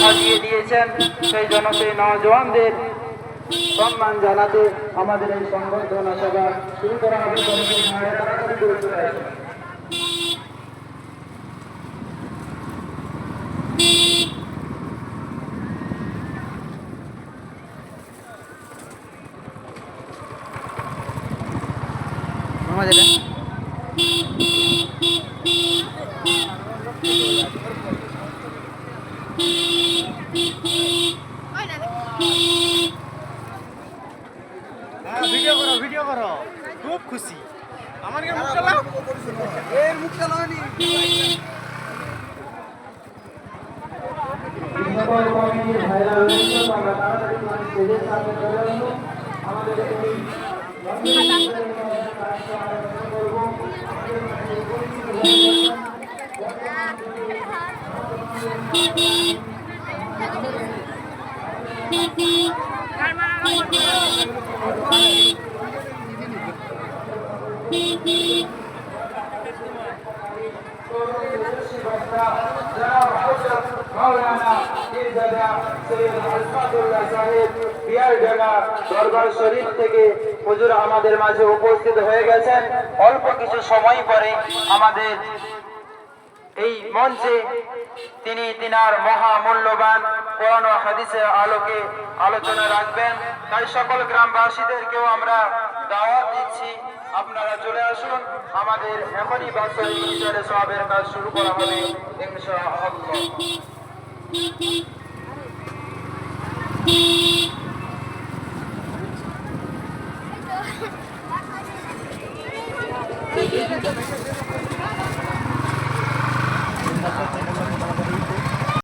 সাজিয়ে দিয়েছেন, সেই জন্য সেই নওজওয়ানদের সম্মান জানাতে আমাদের এই সংবর্ধনা সভা শুরু করা হবে। ভিডিও করো খুব খুশি আমার মুখ চালাও এর মুখ চালাওনি দরবার শরীফ থেকে হুজুর আমাদের মাঝে উপস্থিত হয়ে গেছেন। অল্প কিছু সময় পরে আমাদের এই মঞ্চে তিনি তিনার মহামূল্যবান কোরআন ও হাদিসের আলোকে আলোচনা রাখবেন। তাই সকল গ্রামবাসীদেরকেও আমরা দাওয়াত দিচ্ছি, আপনারা চলে আসুন। আমাদের এখনই বাৎসরিক বিচারে সওয়াবের কাজ শুরু করা হবে ইনশাআল্লাহ।